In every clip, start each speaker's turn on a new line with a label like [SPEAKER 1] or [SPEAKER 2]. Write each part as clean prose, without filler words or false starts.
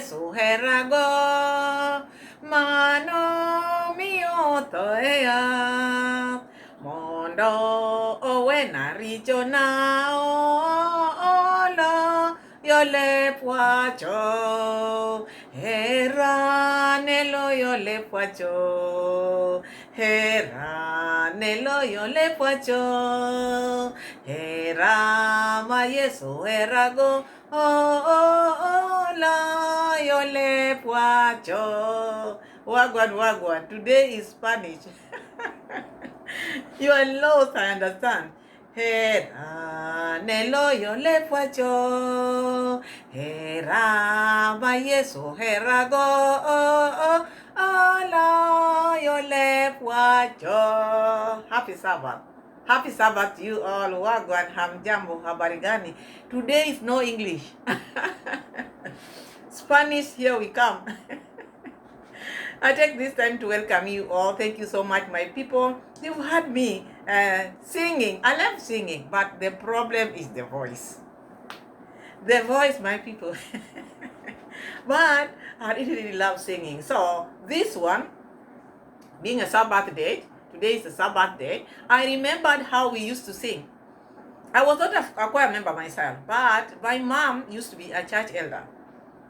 [SPEAKER 1] Yesu herago mano mio toea mondo owena richo na olo yole puacho hera nelo yole puacho hera nelo yole puacho hera ma Yesu herago la yole puacho. Wagwan. Today is Spanish. You are lost, I understand. Hera nelo yole puacho. Hera ma Yesu herago la yole puacho. Happy Sabbath. Happy Sabbath to you all. Wagwan, hamjambo, habari gani. Today is no English. Spanish, here we come. I take this time to welcome you all. Thank you so much, my people. You've heard me singing. I love singing, but the problem is the voice. The voice, my people. But I really love singing. So this one, being a Sabbath day, today is a Sabbath day, I remembered how we used to sing. I was not a choir member myself, but my mom used to be a church elder.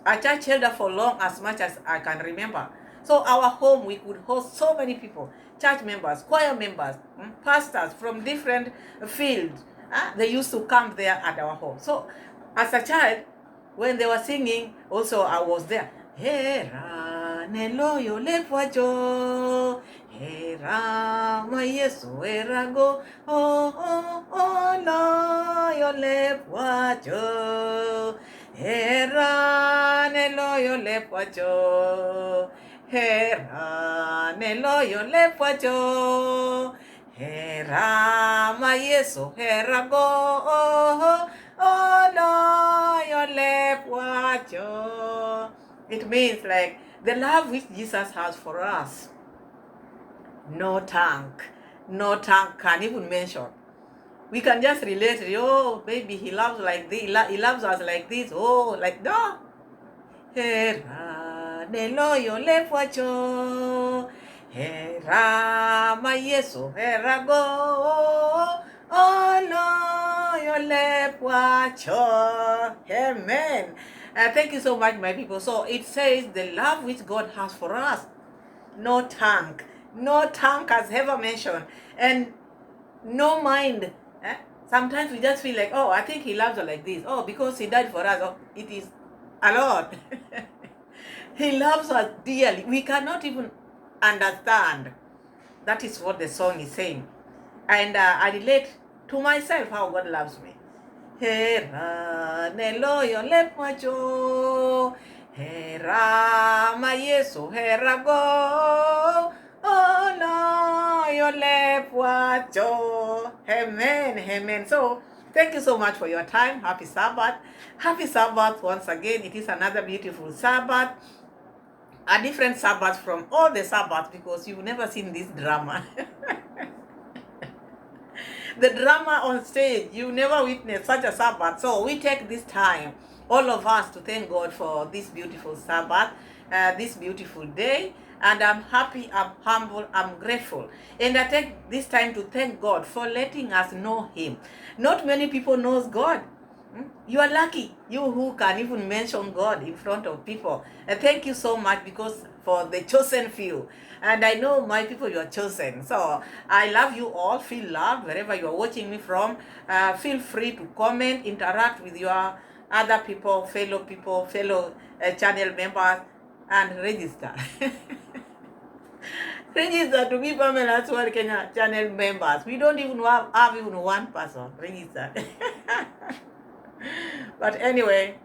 [SPEAKER 1] A church elder for long as much as I can remember. So our home, we could host so many people, church members, choir members, pastors from different fields. They used to come there at our home. So as a child, when they were singing, also I was there. Hera neloyo lepuacho, hera ma Yesu erago, loyo lepuacho, hera neloyo lepuacho, hera neloyo lepuacho, hera ma Yesu erago, loyo lepuacho. It means like the love which Jesus has for us. No tongue can even mention. We can just relate, oh, baby, he loves like this, he loves us like this, oh, like no. Hera neloyo lepuacho, hera ma Yesu herago, loyo lepuacho. Amen. Thank you so much, my people. So it says the love which God has for us. No tongue has ever mentioned, and no mind. Sometimes we just feel like, oh, I think he loves her like this. Oh, because he died for us. Oh, it is a lot. He loves us dearly. We cannot even understand. That is what the song is saying. And I relate to myself how God loves me. Hera neloyo lepuacho, hera ma Yesu herago, loyo lepuacho. Amen. So thank you so much for your time. Happy Sabbath. Happy Sabbath once again. It is another beautiful Sabbath. A different Sabbath from all the Sabbaths, because you've never seen this drama. The drama on stage, you never witnessed such a Sabbath. So we take this time, all of us, to thank God for this beautiful Sabbath, this beautiful day. And I'm happy, I'm humble, I'm grateful. And I take this time to thank God for letting us know Him. Not many people knows God. You are lucky, you who can even mention God in front of people. And thank you so much, because for the chosen few. And I know my people, you are chosen. So I love you all. Feel loved wherever you are watching me from. Feel free to comment, interact with your other people, fellow channel members, and register. Register to be PAMELA'S Kenya channel members. We don't even have even one person registered. But anyway,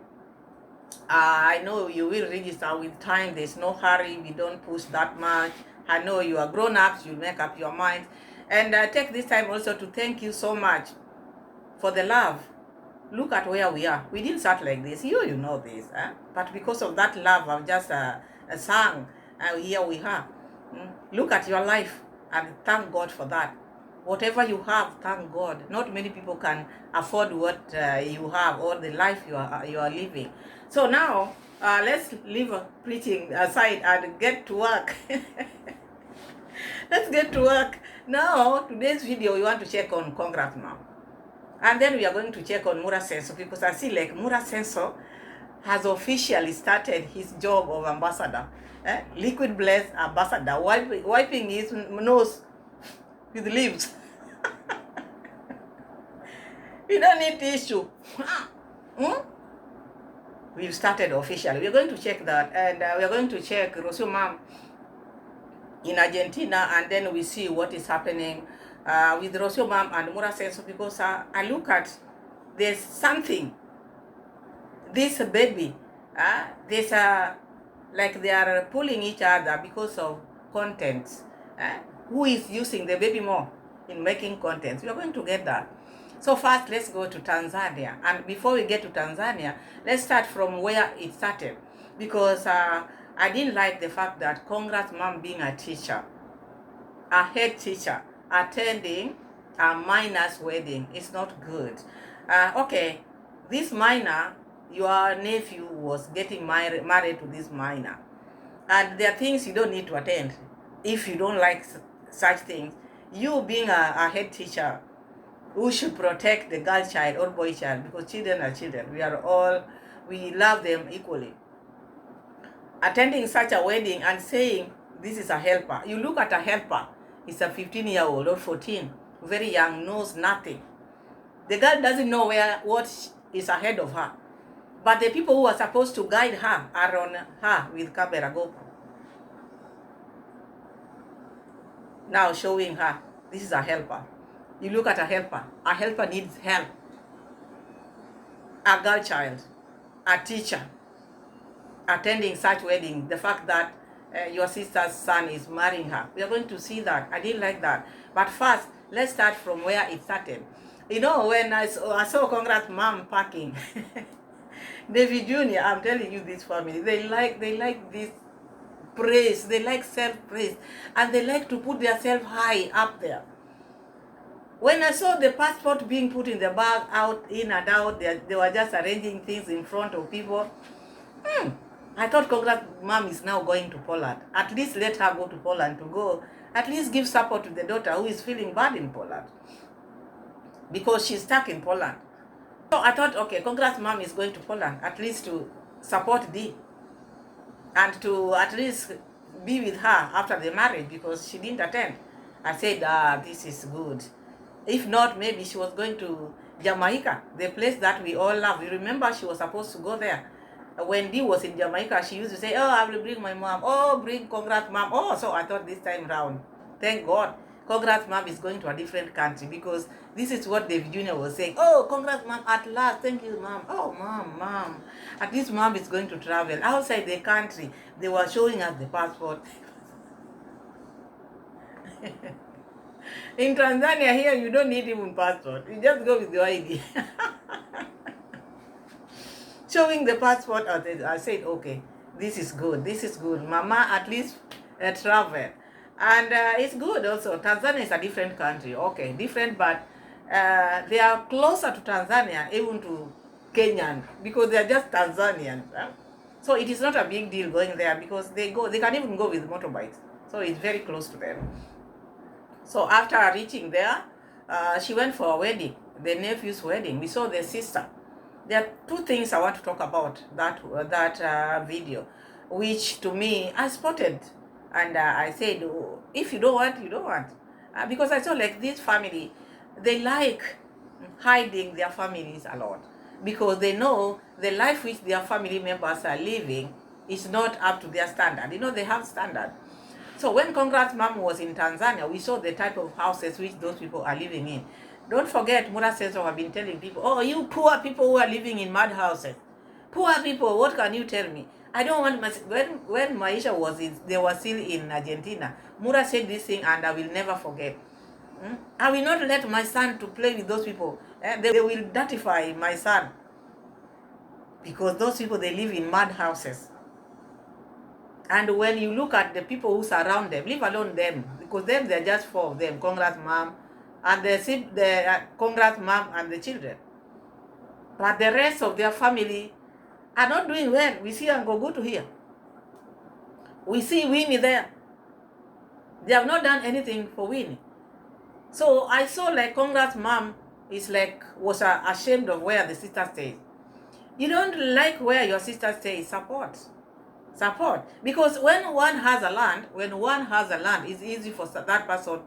[SPEAKER 1] I know you will register with time. There's no hurry. We don't push that much. I know you are grown-ups. You'll make up your mind. And I take this time also to thank you so much for the love. Look at where we are. We didn't start like this. You know this. But because of that love, I've just sang. Here we are. Look at your life and thank God for that. Whatever you have, thank God. Not many people can afford what you have or the life you are living. So now, let's leave preaching aside and get to work. Let's get to work. Now, today's video, we want to check on Congrats Mom. And then we are going to check on Muraso, because I see like Muraso has officially started his job of ambassador. Liquid Blessed ambassador, wiping his nose with leaves. You don't need tissue. We've started officially. We're going to check that, and we're going to check Rosio Mom in Argentina, and then we see what is happening with Rosio Mom and Muraso, because I look at, there's something, this baby, there's like they are pulling each other because of content. Who is using the baby more in making content? We are going to get that. So first, let's go to Tanzania. And before we get to Tanzania, let's start from where it started. Because I didn't like the fact that Congrats Mom being a teacher, a head teacher, attending a minor's wedding is not good. Okay, this minor, your nephew was getting married to this minor. And there are things you don't need to attend if you don't like such things. You being a head teacher, who should protect the girl child or boy child, because children are children. We love them equally. Attending such a wedding and saying this is a helper. You look at a helper, it's a 15-year-old or 14, very young, knows nothing. The girl doesn't know what is ahead of her. But the people who are supposed to guide her are on her with camera GoPro. Now showing her, this is a helper. You look at a helper needs help. A girl child, a teacher, attending such wedding, the fact that your sister's son is marrying her. We are going to see that. I didn't like that. But first, let's start from where it started. You know, when I saw Congrats Mom packing, David Jr., I'm telling you, this family, they like this praise. They like self-praise. And they like to put themselves high up there. When I saw the passport being put in the bag, out, in and out, they were just arranging things in front of people. I thought Congrats Mom is now going to Poland. At least let her go to Poland to go. At least give support to the daughter who is feeling bad in Poland, because she's stuck in Poland. So I thought, okay, Congrats Mom is going to Poland, at least to support Dee, and to at least be with her after the marriage, because she didn't attend. I said, this is good. If not, maybe she was going to Jamaica, the place that we all love. You remember she was supposed to go there. When Dee was in Jamaica, she used to say, oh, I will bring my mom. Oh, bring Congrats Mom. Oh, so I thought this time round, thank God, Congrats Mom is going to a different country, because this is what David Jr. was saying. Oh, Congrats Mom, at last, thank you, Mom. Oh, Mom. At least Mom is going to travel outside the country. They were showing us the passport. In Tanzania here, you don't need even passport. You just go with your ID. Showing the passport, I said, okay, this is good. This is good. Mama at least travel. And it's good also. Tanzania is a different country. Okay, different, but they are closer to Tanzania, even to Kenyan, because they are just Tanzanians. So it is not a big deal going there, because they can even go with motorbikes. So it's very close to them. So after reaching there, she went for a wedding, the nephew's wedding. We saw the sister. There are two things I want to talk about that video, which to me I spotted, and I said, oh, if you don't want, you don't want, because I saw like this family, they like hiding their families a lot, because they know the life which their family members are living is not up to their standard. You know, they have standard. So when Congrats Mom was in Tanzania, we saw the type of houses which those people are living in. Don't forget, Muraso have been telling people, oh, you poor people who are living in mud houses. Poor people, what can you tell me? I don't want my... When Maisha they were still in Argentina, Mura said this thing, and I will never forget. I will not let my son to play with those people. They will dirtify my son. Because those people, they live in mud houses. And when you look at the people who surround them, leave alone them, because them, they're just four of them, Congrats Mom, and the Congrats Mom and the children. But the rest of their family, are not doing well. We see Ngogutu here. We see Winnie there. They have not done anything for Winnie. So I saw like Congrats mom is like was ashamed of where the sister stays. You don't like where your sister stays, support. Support. Because when one has a land, it's easy for that person,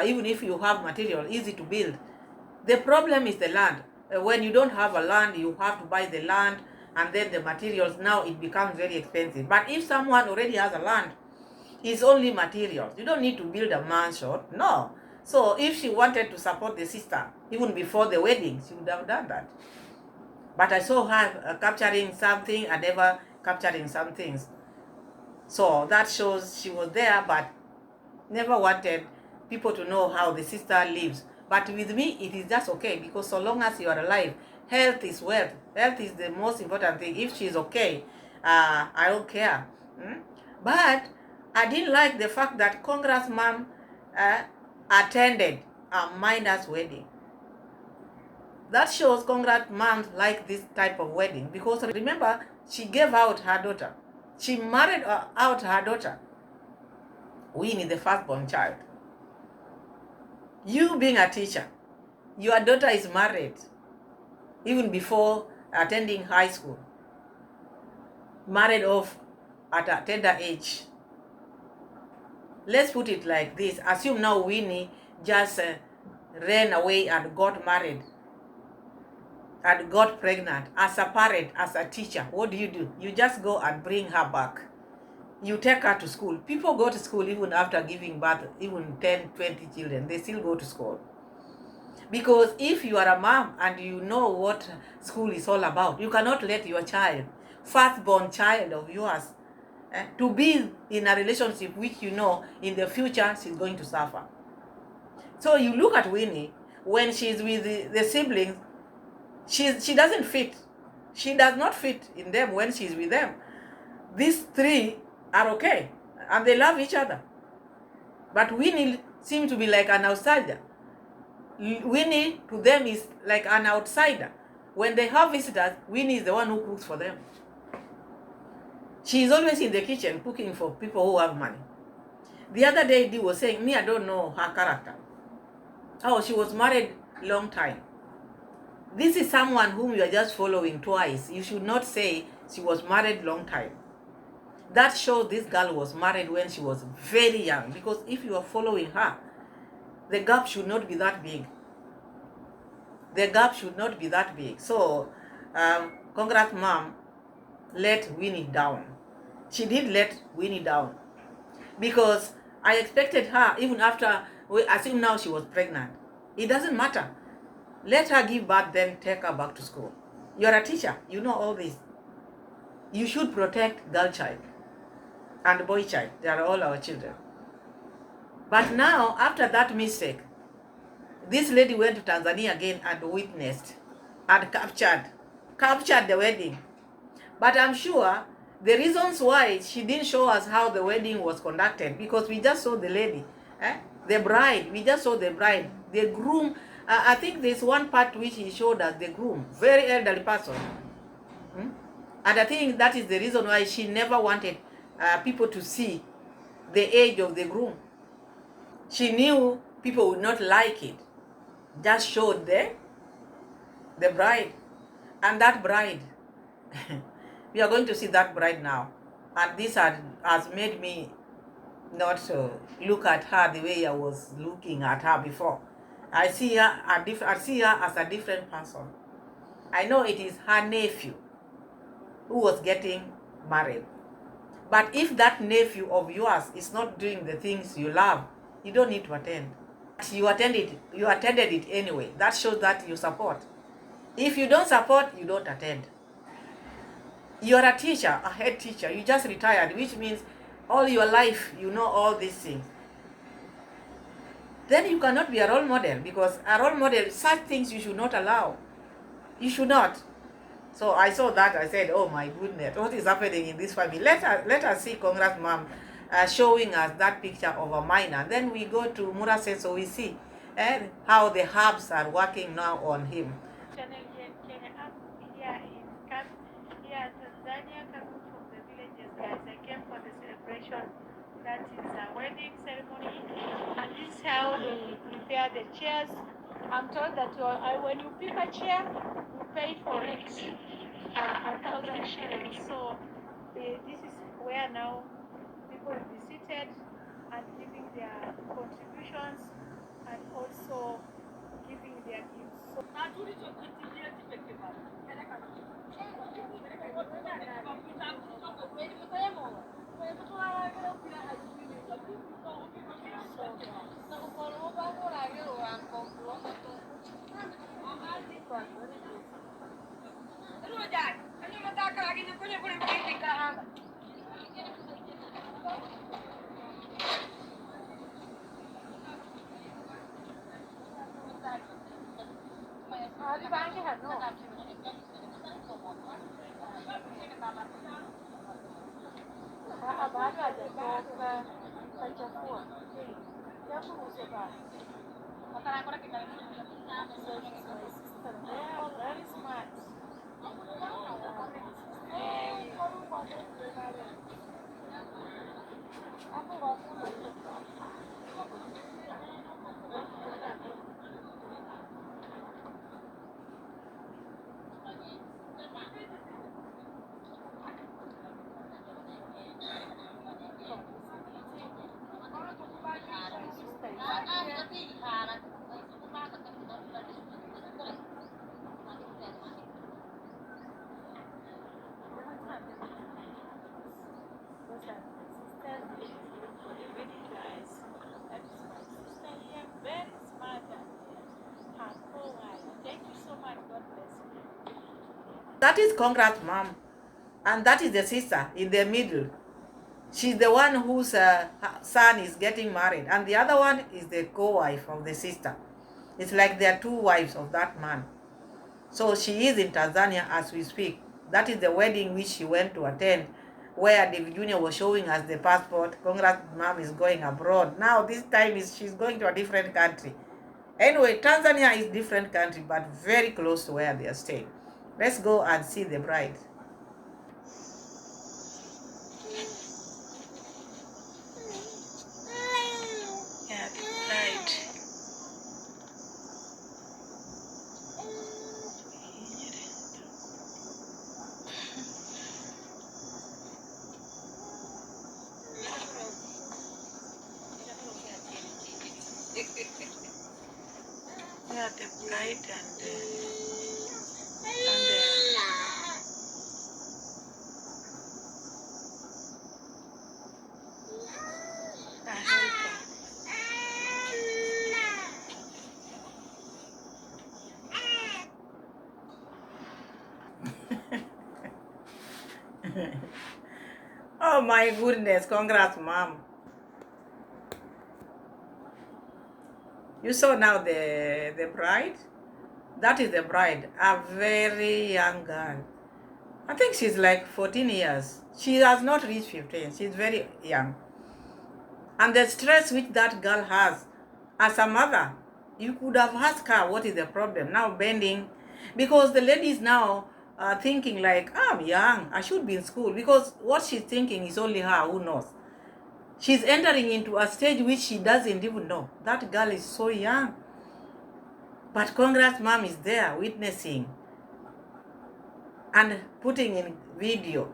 [SPEAKER 1] even if you have material, easy to build. The problem is the land. When you don't have a land, you have to buy the land, and then the materials, now it becomes very expensive. But if someone already has a land, it's only materials. You don't need to build a mansion, no. So if she wanted to support the sister, even before the wedding, she would have done that. But I saw her capturing something and never capturing some things. So that shows she was there, but never wanted people to know how the sister lives. But with me, it is just okay, because so long as you are alive, health is wealth. Health is the most important thing. If she's okay, I don't care. But I didn't like the fact that Congress mom attended a miner's wedding. That shows Congrats moms like this type of wedding, because remember, she gave out her daughter. She married out her daughter, Winnie, the firstborn child. You being a teacher, your daughter is married even before attending high school, married off at a tender age. Let's put it like this. Assume now Winnie just ran away and got married and got pregnant as a parent, as a teacher. What do? You just go and bring her back. You take her to school. People go to school even after giving birth, even 10, 20 children, they still go to school. Because if you are a mom and you know what school is all about, you cannot let your child, firstborn child of yours, to be in a relationship which you know in the future she's going to suffer. So you look at Winnie, when she's with the siblings, she doesn't fit. She does not fit in them when she's with them. These three are okay, and they love each other. But Winnie seems to be like an outsider. Winnie to them is like an outsider. When they have visitors, Winnie is the one who cooks for them. She is always in the kitchen cooking for people who have money. The other day, Dee was saying, me, I don't know her character. Oh, she was married long time. This is someone whom you are just following twice. You should not say she was married long time. That shows this girl was married when she was very young. Because if you are following her, the gap should not be that big. The gap should not be that big. So, Congrats mom let Winnie down. She did let Winnie down. Because I expected her, even after, we assume now she was pregnant. It doesn't matter. Let her give birth, then take her back to school. You're a teacher. You know all this. You should protect girl child and boy child. They are all our children. But now, after that mistake, this lady went to Tanzania again and witnessed and captured the wedding. But I'm sure the reasons why she didn't show us how the wedding was conducted, because we just saw the lady, the bride. We just saw the bride. The groom, I think there's one part which he showed us the groom, very elderly person. And I think that is the reason why she never wanted people to see the age of the groom. She knew people would not like it. Just showed the bride. And that bride, we are going to see that bride now. And this has made me not look at her the way I was looking at her before. I see her as a different person. I know it is her nephew who was getting married. But if that nephew of yours is not doing the things you love, you don't need to attend. You attended it anyway. That shows that you support. If you don't support, you don't attend. You are a teacher, a head teacher. You just retired, which means all your life you know all these things. Then you cannot be a role model, because a role model, such things you should not allow. You should not. So I saw that, I said, oh my goodness, what is happening in this family? Let us see Congrats mom showing us that picture of a miner. Then we go to Muraso, so we see how the herbs are working now on him.
[SPEAKER 2] Channel Kenya app, here is guys, I came for the celebration. That is a wedding ceremony, and this is how they prepare the chairs. I'm told that when you pick a chair, you pay for it 1,000 shillings. So this is where now people will be seated and giving their contributions and also giving their gifts. So very smart.
[SPEAKER 1] That is congrats, mom. And that is the sister in the middle. She's the one whose son is getting married. And the other one is the co-wife of the sister. It's like they are two wives of that man. So she is in Tanzania as we speak. That is the wedding which she went to attend, where David Jr. was showing us the passport. Congrats, mom is going abroad. Now this time she's going to a different country. Anyway, Tanzania is different country, but very close to where they are staying. Let's go and see the bride.
[SPEAKER 2] Yeah, right. Yeah, the bride and the helper.
[SPEAKER 1] Oh my goodness, congrats, mom. You saw now the bride? That is the bride, a very young girl. I think she's like 14 years. She has not reached 15. She's very young. And the stress which that girl has, as a mother, you could have asked her what is the problem. Now bending, because the lady is now thinking like, I'm young, I should be in school. Because what she's thinking is only her who knows. She's entering into a stage which she doesn't even know. That girl is so young. But congrats, mom is there witnessing and putting in video,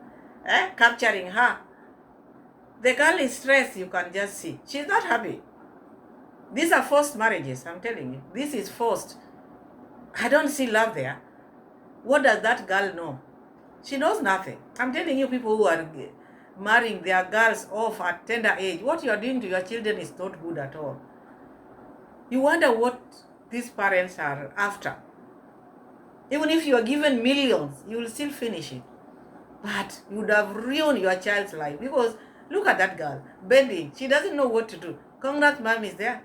[SPEAKER 1] capturing her. The girl is stressed, you can just see. She's not happy. These are forced marriages, I'm telling you. This is forced. I don't see love there. What does that girl know? She knows nothing. I'm telling you, people who are marrying their girls off at tender age, what you are doing to your children is not good at all. You wonder what these parents are after. Even if you are given millions, you will still finish it. But you would have ruined your child's life, because look at that girl, bending. She doesn't know what to do. Congrats, mom is there.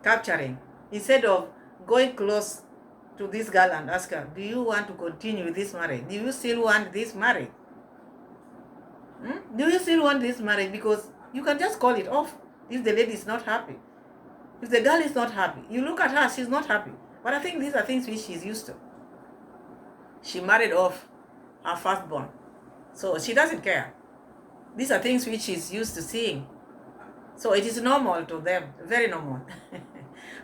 [SPEAKER 1] Capturing. Instead of going close to this girl and ask her, do you want to continue this marriage? Do you still want this marriage? Do you still want this marriage? Because you can just call it off if the lady is not happy. If the girl is not happy, you look at her, she's not happy. But I think these are things which she's used to. She married off her firstborn. So she doesn't care. These are things which she's used to seeing. So it is normal to them, very normal.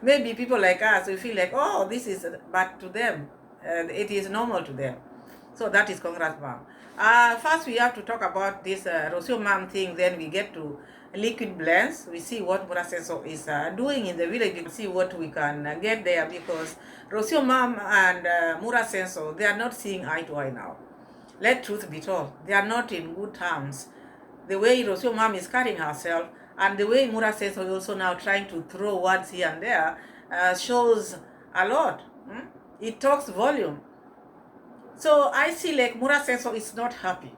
[SPEAKER 1] Maybe people like us, we feel like, oh, this is, but to them, it is normal to them. So that is Congrats Mom. First, we have to talk about this Rosio Mom thing, then we get to liquid blends. We see what Muraso is doing in the village. We see what we can get there, because Rosio Mom and Murasenso, they are not seeing eye to eye now. Let truth be told, they are not in good terms. The way Rosio Mom is carrying herself, and the way Muraso is also now trying to throw words here and there, shows a lot. It talks volume. So I see like Muraso is not happy.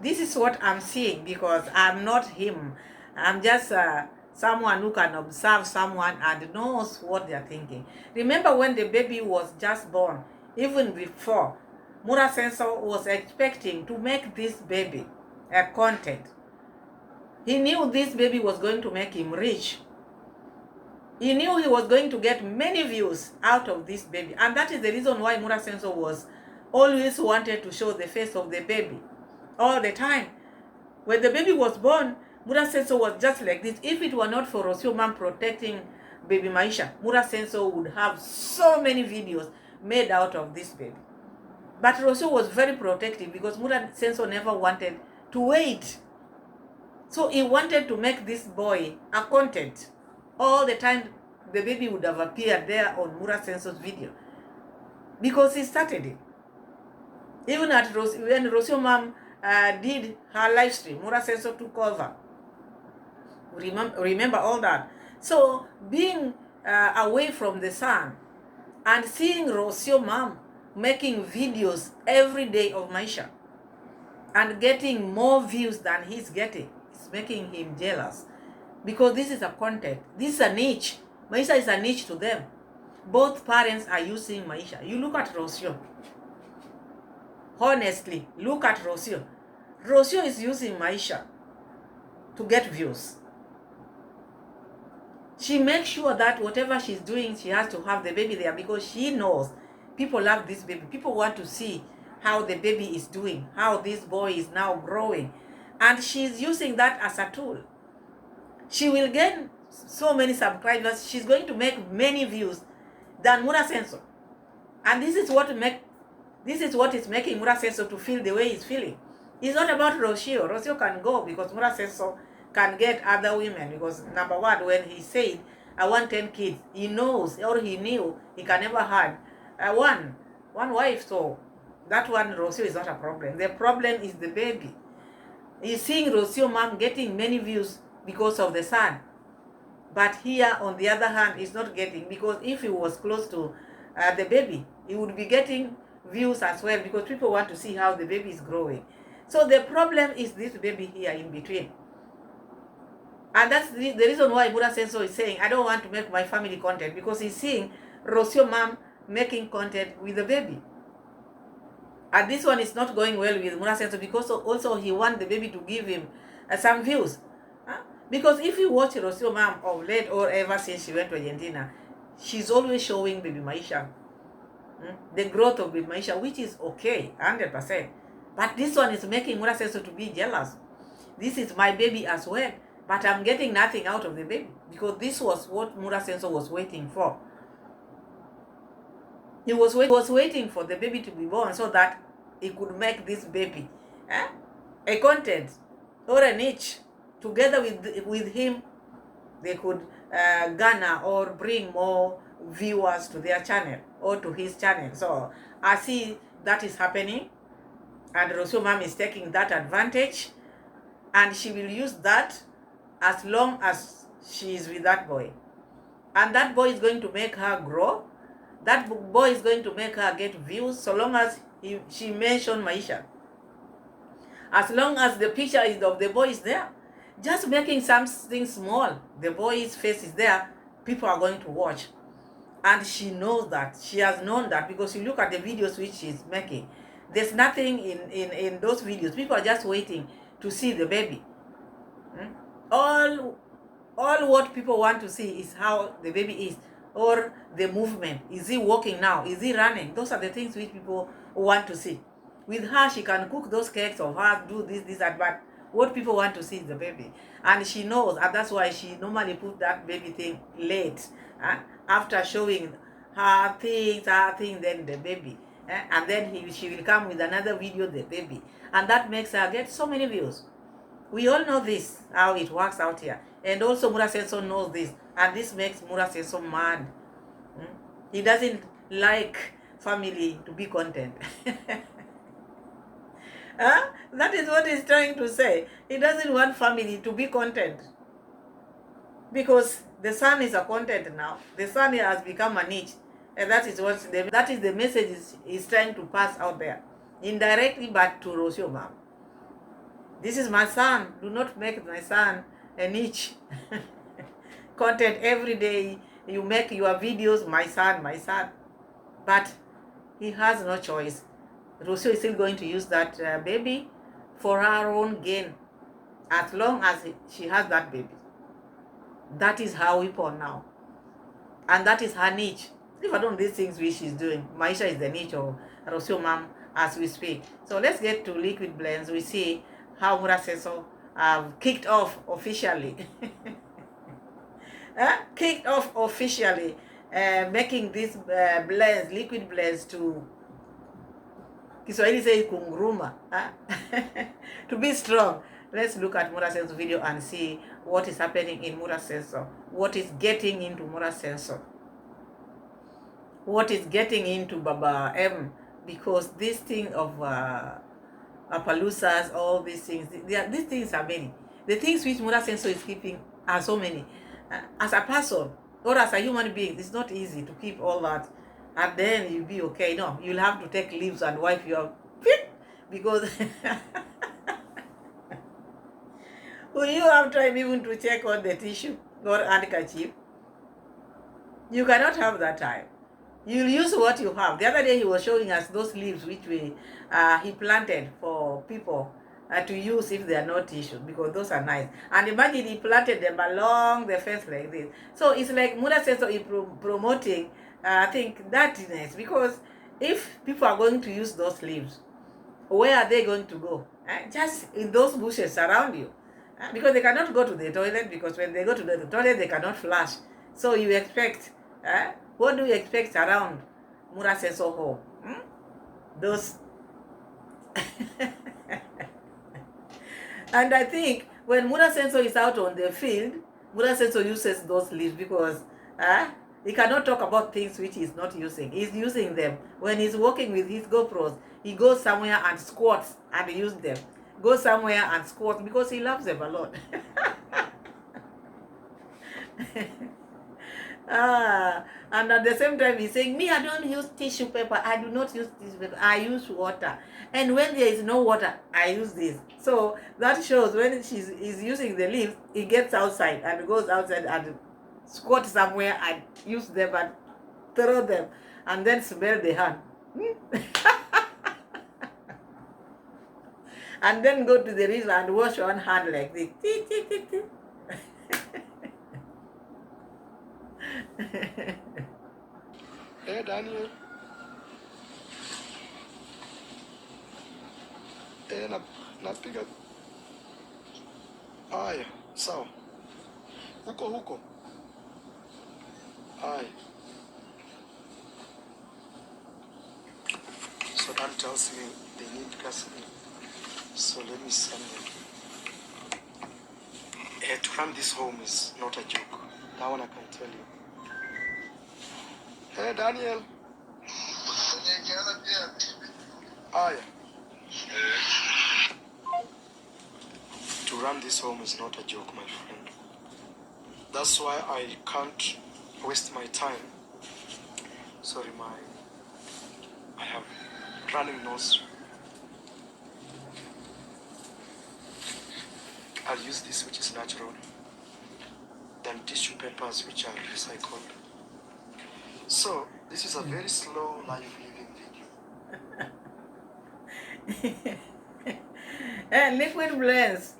[SPEAKER 1] This is what I'm seeing, because I'm not him. I'm just someone who can observe someone and knows what they're thinking. Remember when the baby was just born, even before, Muraso was expecting to make this baby a content. He knew this baby was going to make him rich. He knew he was going to get many views out of this baby. And that is the reason why Muraso was always wanted to show the face of the baby all the time. When the baby was born, Muraso was just like this. If it were not for Rosio Mom protecting baby Maisha, Muraso would have so many videos made out of this baby. But Rosio was very protective, because Muraso never wanted to wait. So he wanted to make this boy a content. All the time the baby would have appeared there on Muraso's video, because he started it. Even at when Rosio Mom did her live stream, Muraso took over. Remember all that. So being away from the sun and seeing Rosio Mom making videos every day of Maisha and getting more views than he's getting, it's making him jealous, because this is a content. This is a niche. Maisha is a niche to them. Both parents are using Maisha. You look at Rosio. Honestly, look at Rosio. Rosio is using Maisha to get views. She makes sure that whatever she's doing, she has to have the baby there, because she knows people love this baby. People want to see how the baby is doing, how this boy is now growing. And she's using that as a tool. She will gain so many subscribers. She's going to make many views than Muraso. And this is what is making Muraso to feel the way he's feeling. It's not about Rosio. Rosio can go because Muraso can get other women. Because number one, when he said, I want 10 kids, he knows, or he knew, he can never have one wife. So that one, Rosio, is not a problem. The problem is the baby. He's seeing Rosio Mom getting many views because of the son. But here, on the other hand, he's not getting, because if he was close to the baby, he would be getting views as well, because people want to see how the baby is growing. So the problem is this baby here in between. And that's the reason why Muraso is saying, I don't want to make my family content, because he's seeing Rosio Mom making content with the baby. And this one is not going well with Muraso, because also he wants the baby to give him some views. Because if you watch Rosio Mom of late, or ever since she went to Argentina, she's always showing baby Maisha, the growth of baby Maisha, which is okay, 100%. But this one is making Muraso to be jealous. This is my baby as well, but I'm getting nothing out of the baby, because this was what Muraso was waiting for. He was waiting for the baby to be born so that he could make this baby a content or a niche. Together with him, they could garner or bring more viewers to their channel or to his channel. So I see that is happening, and Rosio Mom is taking that advantage, and she will use that as long as she is with that boy. And that boy is going to make her grow. That boy is going to make her get views, so long as she mentioned Maisha. As long as the picture is of the boy is there, just making something small, the boy's face is there, people are going to watch. And she knows that. She has known that, because you look at the videos which she's making. There's nothing in those videos. People are just waiting to see the baby. All what people want to see is how the baby is, or the movement. Is he walking now? Is he running? Those are the things which people want to see. With her, she can cook those cakes of her, do this, and but what people want to see is the baby. And she knows, and that's why she normally put that baby thing late. After showing her things, then the baby. And then she will come with another video, the baby. And that makes her get so many views. We all know this, how it works out here. And also Muraso knows this. And this makes Muraso mad. He doesn't like family to be content. That is what he's trying to say. He doesn't want family to be content. Because the son is a content now. The son has become a niche. And that is the message he's trying to pass out there. Indirectly, but to Rosio mom. This is my son. Do not make my son a niche. Content every day. You make your videos, my son, my son. But he has no choice. Rosio is still going to use that baby for her own gain. As long as she has that baby. That is her weapon now. And that is her niche. If I don't do these things which she's doing, Maisha is the niche of Rosio mom as we speak. So let's get to liquid blends. We see how Muraso kicked off officially. Kicked off officially, making these blends, liquid blends to Kiswahili say kunguruma, to be strong. Let's look at Muraso's video and see what is happening in Muraso, what is getting into Muraso, what is getting into Baba M, because this thing of Appaloosas, all these things, these things are many. The things which Muraso is keeping are so many. As a person or as a human being, it's not easy to keep all that. And then you'll be okay. No, you'll have to take leaves and wipe your feet because when you have time even to check on the tissue or handkerchief, you cannot have that time. You'll use what you have. The other day he was showing us those leaves which he planted for people to use if they are not tissue, because those are nice. And imagine he planted them along the fence like this. So it's like Muraso is promoting, I think, dirtiness, because if people are going to use those leaves, where are they going to go? Just in those bushes around you. Because they cannot go to the toilet, because when they go to the toilet, they cannot flush. So you expect, what do you expect around Muraso home? Those... And I think when Muraso is out on the field, Muraso uses those leaves because he cannot talk about things which he's not using. He's using them. When he's working with his GoPros, he goes somewhere and squats and uses them. Goes somewhere and squats because he loves them a lot. And at the same time he's saying, me, I don't use tissue paper. I do not use tissue paper. I use water. And when there is no water, I use this. So that shows when he's using the leaves, he gets outside and goes outside and squats somewhere and use them and throw them and then smell the hand. And then go to the river and wash one hand like this.
[SPEAKER 3] Hey, Daniel. Napiga. Haya, sawa. Huko. Haya. So Dan tells me they need custody. So let me send them. To run this home is not a joke. That one I can tell you. Hey, Daniel. Aya. To run this home is not a joke, my friend. That's why I can't waste my time. Sorry, I have running nose. I'll use this, which is natural, than tissue papers, which are recycled. So this is a very slow life living video.
[SPEAKER 1] Liquid blends.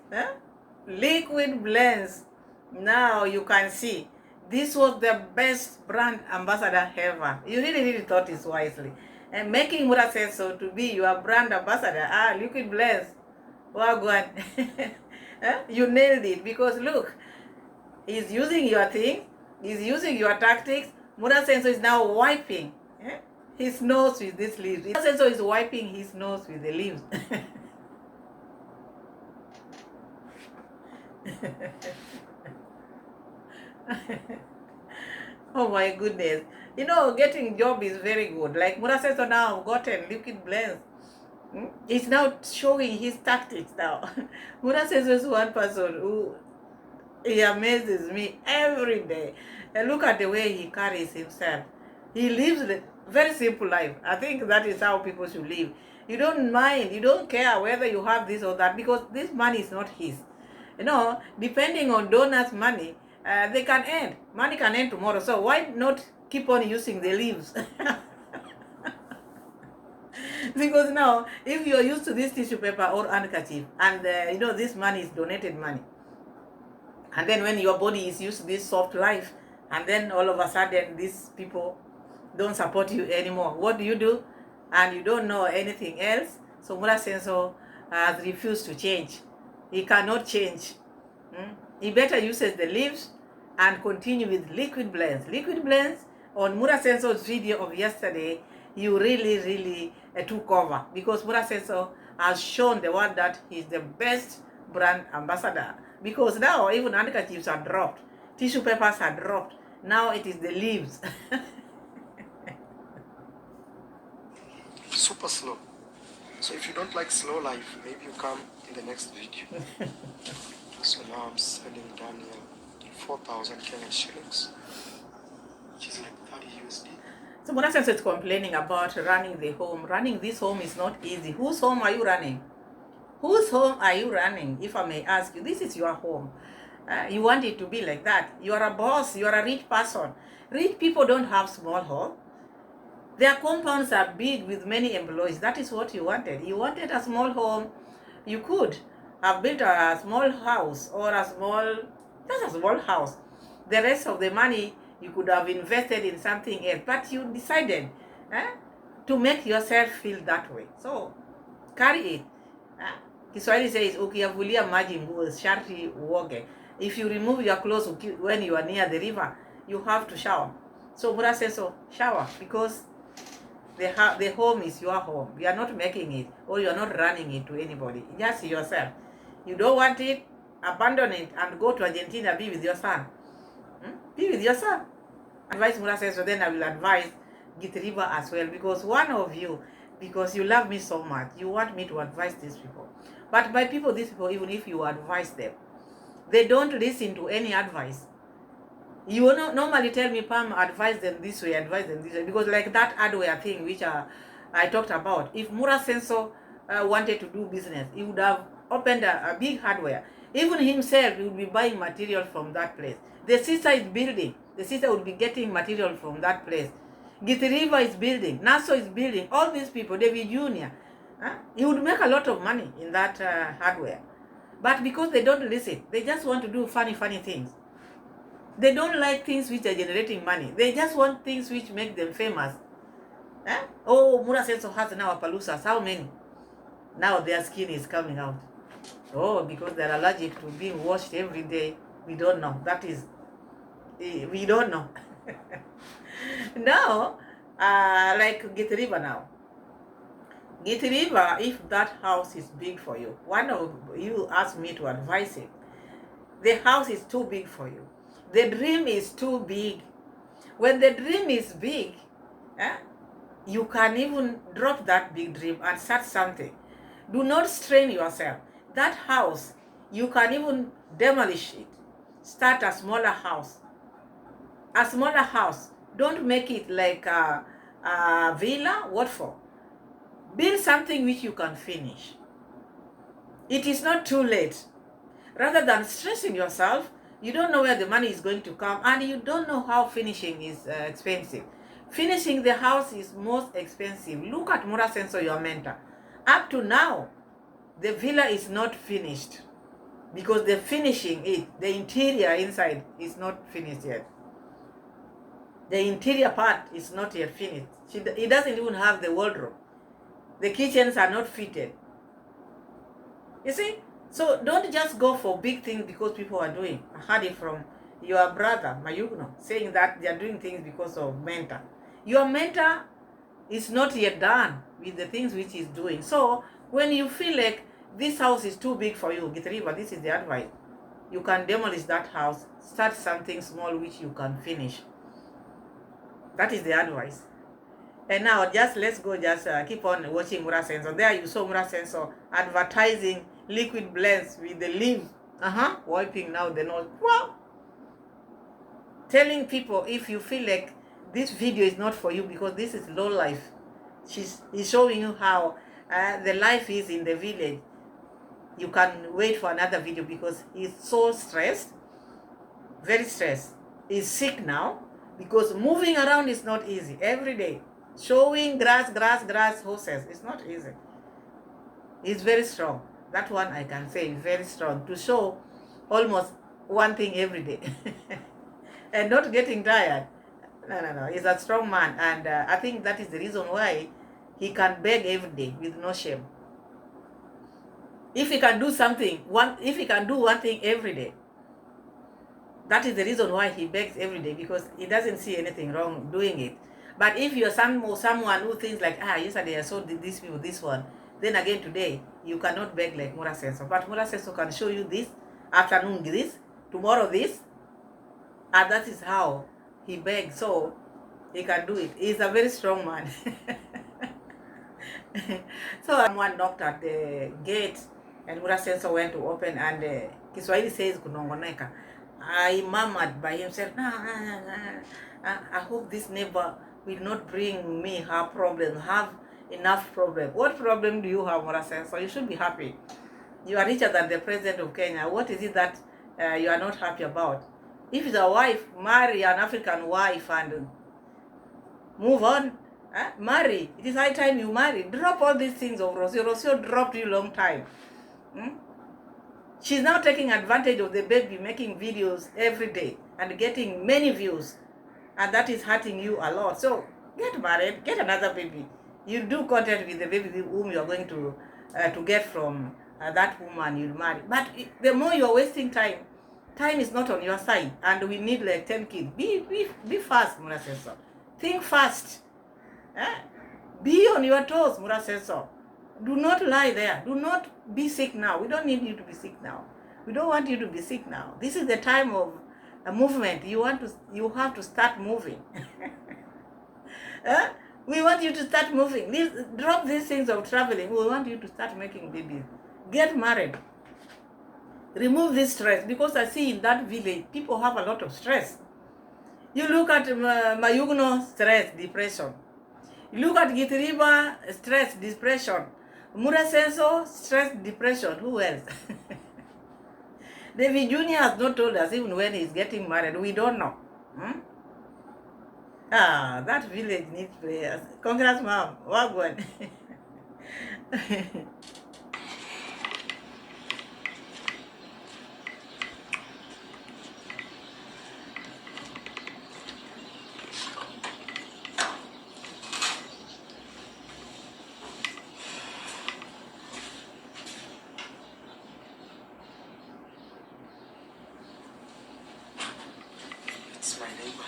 [SPEAKER 1] Liquid blends. Now you can see this was the best brand ambassador ever. You really thought it wisely. and making Muraso to be your brand ambassador. Liquid Bless. Wagwan. You nailed it, because look, he's using your thing, he's using your tactics. Muraso is now wiping his nose with this leaves. Muraso is wiping his nose with the leaves. Oh my goodness. You know, getting job is very good. Like Muraso now gotten Liquid Blends. He's now showing his tactics now. Muraso is one person who he amazes me every day. And look at the way he carries himself. He lives a very simple life. I think that is how people should live. You don't mind, you don't care whether you have this or that, because this money is not his. You know, depending on donors' money, they can end. Money can end tomorrow. So why not keep on using the leaves? Because now, if you're used to this tissue paper or handkerchief, and you know this money is donated money, and then when your body is used to this soft life, and then all of a sudden these people don't support you anymore, what do? And you don't know anything else. So Muraso has refused to change. He cannot change. He better uses the leaves and continue with Liquid Blends. Liquid Blends, on Muraso's video of yesterday, you really took over, because Muraso has shown the world that he's the best brand ambassador. Because now even handkerchiefs are dropped, tissue papers are dropped. Now it is the leaves.
[SPEAKER 3] Super slow. So if you don't like slow life, maybe you come in the next video. So now I'm selling Daniel 4,000 Kenyan shillings, which is like 30 USD.
[SPEAKER 1] So Muraso is complaining about running the home. Running this home is not easy. Whose home are you running? Whose home are you running? If I may ask you, this is your home. You want it to be like that. You are a boss. You are a rich person. Rich people don't have small home. Their compounds are big with many employees. That is what you wanted. You wanted a small home. You could have built a small house, or just a small house. The rest of the money you could have invested in something else. But you decided to make yourself feel that way. So carry it. Kiswahili says, ukiyavulia maji nguo sharti uoge. If you remove your clothes when you are near the river, you have to shower. So Muraso, shower, because the home is your home. You are not making it, or you are not running it to anybody. Just yourself. You don't want it, abandon it and go to Argentina, be with your son. Be with your son. Advise Muraso, then I will advise River as well, because one of you, because you love me so much, you want me to advise these people. But by people, these people, even if you advise them, they don't listen to any advice. You will normally tell me, Pam, advise them this way, because like that hardware thing which I talked about, if Muraso wanted to do business, he would have opened a big hardware. Even himself, he would be buying material from that place. The sister is building. The sister would be getting material from that place. River is building. Naso is building. All these people, David Jr., he would make a lot of money in that hardware. But because they don't listen, they just want to do funny things. They don't like things which are generating money. They just want things which make them famous. Oh, Muraso has now Appaloosas. How many? Now their skin is coming out. Oh, because they're allergic to being washed every day. We don't know. That is, we don't know. Now, like River now. River, if that house is big for you, one of you asked me to advise it. The house is too big for you. The dream is too big. When the dream is big, you can even drop that big dream and start something. Do not strain yourself. That house, you can even demolish it. Start a smaller house. A smaller house. Don't make it like a villa. What for? Build something which you can finish. It is not too late. Rather than stressing yourself, you don't know where the money is going to come, and you don't know how finishing is expensive. Finishing the house is most expensive. Look at Muraso, your mentor. Up to now, the villa is not finished, because they're finishing it. The interior inside is not finished yet. The interior part is not yet finished. He doesn't even have the wardrobe. The kitchens are not fitted. You see? So don't just go for big things because people are doing. I heard it from your brother, Mayugno, saying that they are doing things because of mentor. Your mentor is not yet done with the things which he's doing. So when you feel like this house is too big for you, Gitriva, this is the advice. You can demolish that house, start something small which you can finish. That is the advice. And now let's go keep on watching Muraso. There you saw Muraso advertising liquid blends with the leaves. Wiping now the nose. Wow. Telling people, if you feel like this video is not for you because this is low life. He's showing you how the life is in the village. You can wait for another video because he's so stressed. Very stressed. He's sick now because moving around is not easy every day. Showing grass, horses. It's not easy. He's very strong. That one I can say, very strong. To show almost one thing every day. And not getting tired. No. He's a strong man. And I think that is the reason why he can beg every day with no shame. If he can do something, if he can do one thing every day, that is the reason why he begs every day, because he doesn't see anything wrong doing it. But if you're someone who thinks like, yesterday I saw this people, this one, then again today, you cannot beg like Muraso. But Muraso can show you this, afternoon this, tomorrow this, and that is how he begs. So he can do it. He's a very strong man. So someone knocked at the gate, and Muraso went to open, and Kiswahili says kunongoneka. I murmured by himself, I hope this neighbor will not bring me her problem, have enough problem. What problem do you have, Muraso? So you should be happy. You are richer than the president of Kenya. What is it that you are not happy about? If it's a wife, marry an African wife and move on. Marry. It is high time you marry. Drop all these things of Rocio. Rocio dropped you long time. She's now taking advantage of the baby, making videos every day and getting many views. And that is hurting you a lot. So get married, get another baby. You do content with the baby whom you are going to get from that woman you'll marry. But the more you are wasting time, time is not on your side. And we need like 10 kids. Be fast, Muraso. Think fast. Be on your toes, Muraso. Do not lie there. Do not be sick now. We don't need you to be sick now. We don't want you to be sick now. This is the time of a movement. You have to start moving. We want you to start moving. Drop these things of traveling. We want you to start making babies. Get married. Remove this stress, because I see in that village people have a lot of stress. You look at Mayugno, stress, depression. You look at Gitriba, stress, depression. Muraso, stress, depression. Who else? David Jr. has not told us even when he's getting married. We don't know. That village needs prayers. Congrats, Mom. Wagwan.
[SPEAKER 3] It's my neighbor.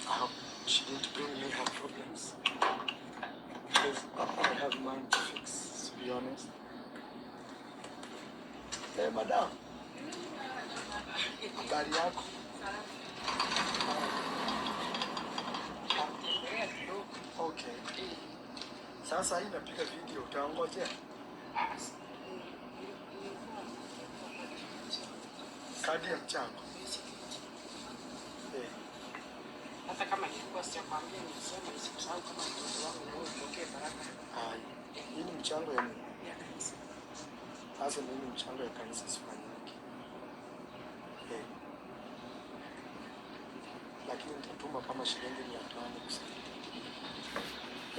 [SPEAKER 3] I hope she didn't bring me her problems, because I have mine to fix, to be honest. Hey, madam. Habari yako? Okay. Sasa hii napiga video, utaongojea? Kadi ya mchango.
[SPEAKER 4] Hata kama nilikuwa sijakwambia, nilisema nisikusahau kama mtoto wangu na wewe upokee baraka.
[SPEAKER 3] Hii ni mchango ya nini?
[SPEAKER 4] Ya kanisa.
[SPEAKER 3] Sasa mimi mchango ya kanisa sifanyiki. Lakini nitatuma kama shilingi 500 kusaidia.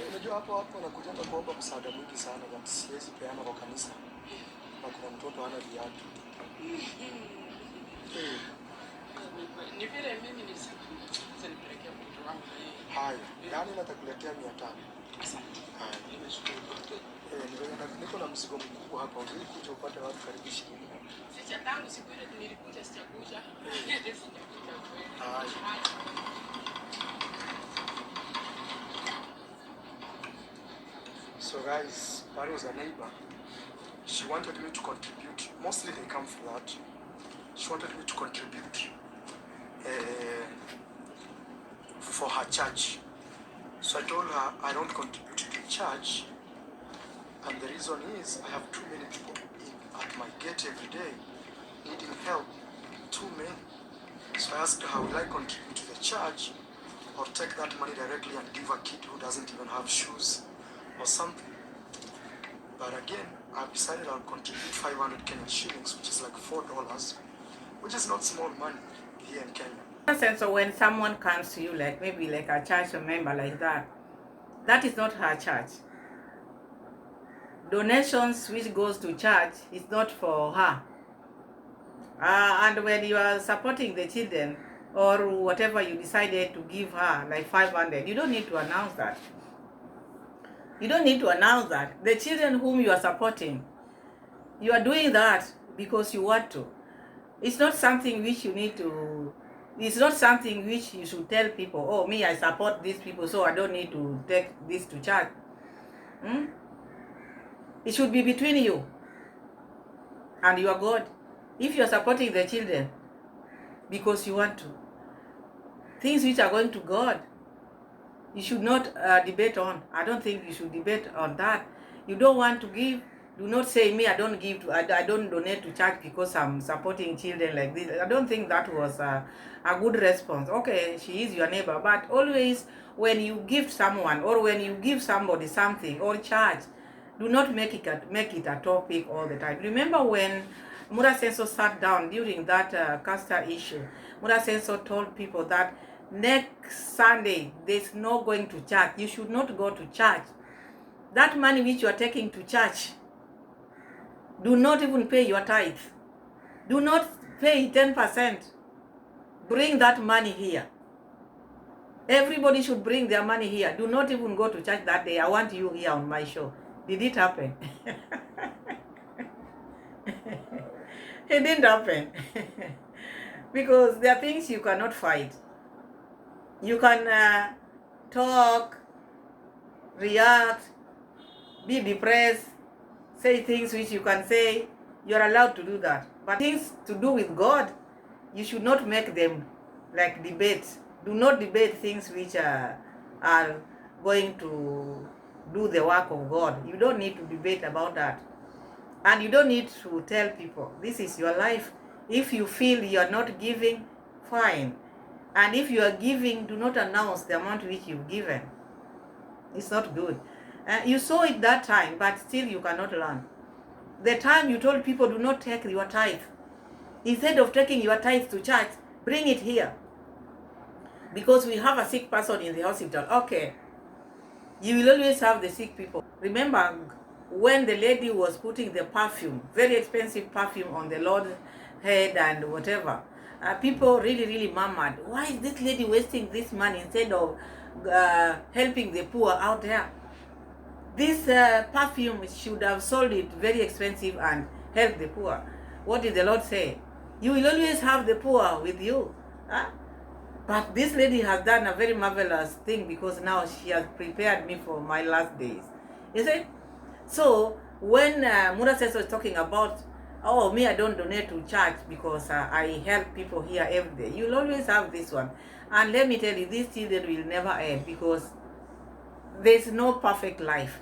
[SPEAKER 3] Unajua hapo wanakuja kuomba msaada mwingi sana, na siwezi peana kwa kanisa. Na kuna mtoto hana viatu.
[SPEAKER 4] Ni vile mimi nilisema sasa nipelekea mtoto wangu na yeye.
[SPEAKER 3] Haya, yani natakuletea 500.
[SPEAKER 4] Asante.
[SPEAKER 3] Haya.
[SPEAKER 4] Nimeshukuru.
[SPEAKER 3] Niko na mzigo mkubwa hapa, ungekuja kuja upate watu karibu 20.
[SPEAKER 4] Sija tangu siku ile nilikuja sijakuja. Sijakuja kweli.
[SPEAKER 3] Haya. So guys, that was a neighbor. She wanted me to contribute. Mostly they come for that. She wanted me to contribute for her church. So I told her I don't contribute to church. And the reason is I have too many people at my gate every day needing help. Too many. So I asked her, will I contribute to the church or take that money directly and give a kid who doesn't even have shoes or something? But again, I've decided I'll contribute 500 Kenyan shillings, which is like $4, which is not small money here in Kenya.
[SPEAKER 1] So when someone comes to you, like maybe like a church member like that, that is not her church. Donations which goes to church is not for her. And when you are supporting the children or whatever you decided to give her, like 500, you don't need to announce that. You don't need to announce that. The children whom you are supporting, you are doing that because you want to. It's not something which you need to, it's not something which you should tell people, oh, me, I support these people, so I don't need to take this to church. It should be between you and your God. If you are supporting the children because you want to, things which are going to God, you should not debate on. I don't think you should debate on that. You don't want to give, do not say, me, I don't give to, I don't donate to church because I'm supporting children like this. I don't think that was a good response. Okay, she is your neighbor, but always when you give someone or when you give somebody something or church, do not make it a topic all the time. Remember when Muraso sat down during that castor issue, Muraso told people that next Sunday there's no going to church. You should not go to church. That money which you are taking to church, do not even pay your tithe. Do not pay 10%. Bring that money here. Everybody should bring their money here. Do not even go to church that day. I want you here on my show. Did it happen? It didn't happen. Because there are things you cannot fight. You can talk, react, be depressed, say things which you can say. You're allowed to do that. But things to do with God, you should not make them like debates. Do not debate things which are going to do the work of God. You don't need to debate about that. And you don't need to tell people, this is your life. If you feel you are not giving, fine. And if you are giving, do not announce the amount which you've given. It's not good. You saw it that time, but still you cannot learn. The time you told people, do not take your tithe. Instead of taking your tithe to church, bring it here. Because we have a sick person in the hospital. Okay. You will always have the sick people. Remember when the lady was putting the perfume, very expensive perfume on the Lord's head and whatever, people really murmured, why is this lady wasting this money instead of helping the poor out there? This perfume should have sold it very expensive and help the poor. What did the Lord say? You will always have the poor with you. But this lady has done a very marvelous thing because now she has prepared me for my last days. You see? So when Muraso was talking about, oh, me, I don't donate to church because I help people here every day. You'll always have this one. And let me tell you, these children will never end because there's no perfect life.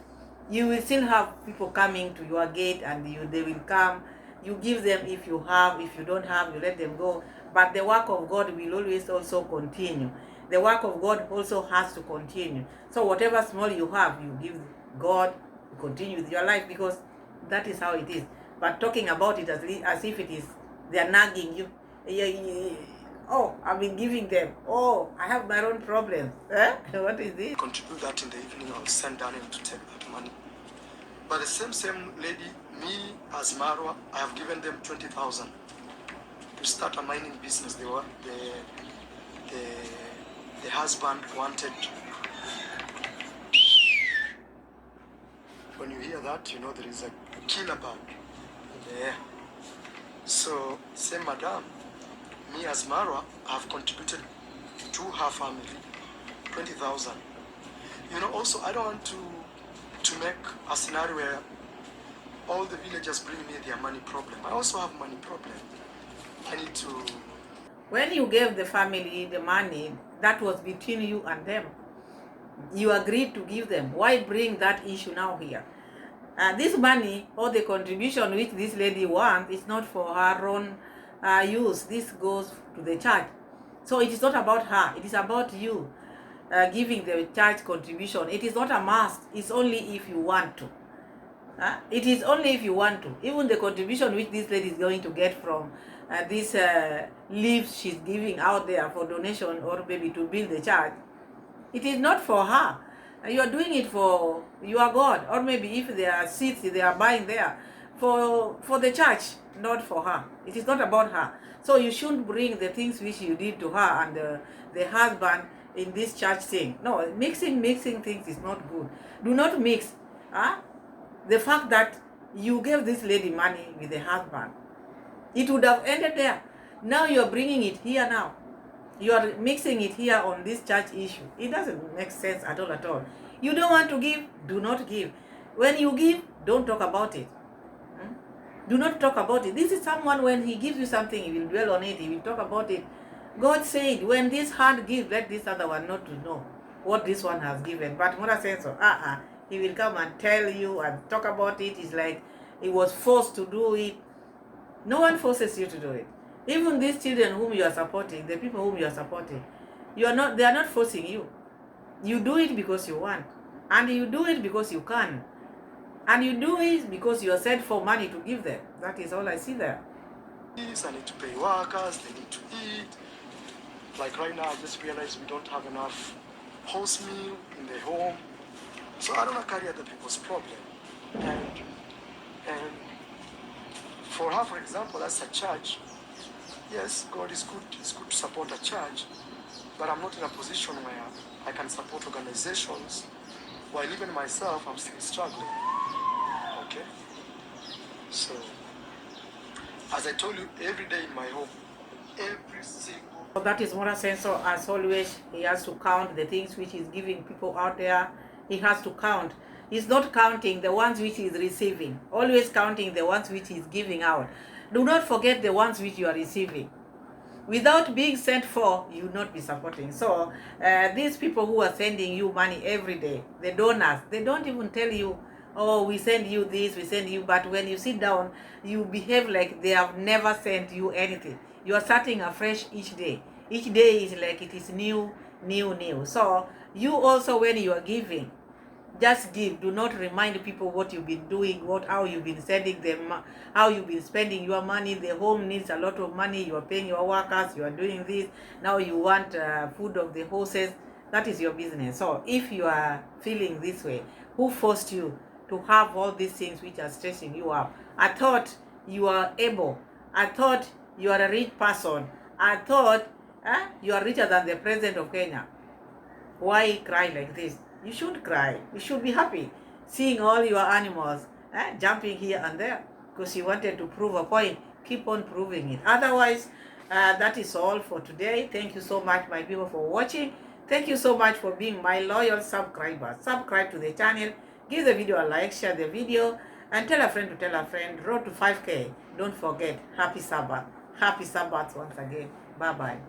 [SPEAKER 1] You will still have people coming to your gate and they will come. You give them if you have. If you don't have, you let them go. But the work of God will always also continue. The work of God also has to continue. So whatever small you have, you give God to continue with your life because that is how it is. But talking about it as if it is, they are nagging you. Oh, I've been giving them. Oh, I have my own problems. What is this?
[SPEAKER 3] Contribute that in the evening, I'll send Daniel to take that money. But the same lady, me as Marwa, I have given them 20,000. to start a mining business. The husband wanted. When you hear that, you know there is a killer bird. Yeah. So, say, Madam, me as Marwa, have contributed to her family 20,000. You know, also, I don't want to make a scenario where all the villagers bring me their money problem. I also have money problem. I need to...
[SPEAKER 1] When you gave the family the money, that was between you and them. You agreed to give them. Why bring that issue now here? This money or the contribution which this lady wants is not for her own use. This goes to the church. So it is not about her. It is about you giving the church contribution. It is not a must. It's only if you want to. It is only if you want to. Even the contribution which this lady is going to get from these leaves she's giving out there for donation or maybe to build the church, it is not for her. You are doing it for your God, or maybe if there are seats they are buying there for the church, not for her. It is not about her. So you shouldn't bring the things which you did to her and the husband in this church thing. No, mixing things is not good. Do not mix. The fact that you gave this lady money with the husband, it would have ended there. Now you are bringing it here now. You are mixing it here on this church issue. It doesn't make sense at all. You don't want to give, do not give. When you give, don't talk about it. Do not talk about it. This is someone, when he gives you something, he will dwell on it, he will talk about it. God said, when this hand gives, let this other one not to know what this one has given. But Muraso says, so, he will come and tell you and talk about it. It's like he was forced to do it. No one forces you to do it. Even these children whom you are supporting, the people whom you are supporting, they are not forcing you. You do it because you want. And you do it because you can. And you do it because you are sent for money to give them. That is all I see there.
[SPEAKER 3] I need to pay workers, they need to eat. Like right now, I just realized we don't have enough house meal in the home. So I don't want to carry other people's problem. And for her, for example, as a church, yes, God is good. It's good to support a church, but I'm not in a position where I can support organizations while even myself, I'm still struggling. Okay? So, as I told you, every day in my home, every single...
[SPEAKER 1] So that is Muraso. As always, he has to count the things which he's giving people out there. He has to count. He's not counting the ones which he's receiving. Always counting the ones which he's giving out. Do not forget the ones which you are receiving. Without being sent for, you will not be supporting. So these people who are sending you money every day, the donors, they don't even tell you, oh, we send you this, we send you. But when you sit down, you behave like they have never sent you anything. You are starting afresh each day. Each day is like it is new. So you also, when you are giving, just give. Do not remind people what you've been doing, how you've been sending them, how you've been spending your money. The home needs a lot of money. You are paying your workers. You are doing this. Now you want food of the horses. That is your business. So if you are feeling this way, who forced you to have all these things which are stressing you up? I thought you are able. I thought you are a rich person. I thought you are richer than the president of Kenya. Why cry like this? You should cry. You should be happy seeing all your animals jumping here and there because you wanted to prove a point. Keep on proving it. Otherwise, that is all for today. Thank you so much, my people, for watching. Thank you so much for being my loyal subscribers. Subscribe to the channel. Give the video a like, share the video, and tell a friend to tell a friend. Road to 5K. Don't forget. Happy Sabbath. Happy Sabbath once again. Bye-bye.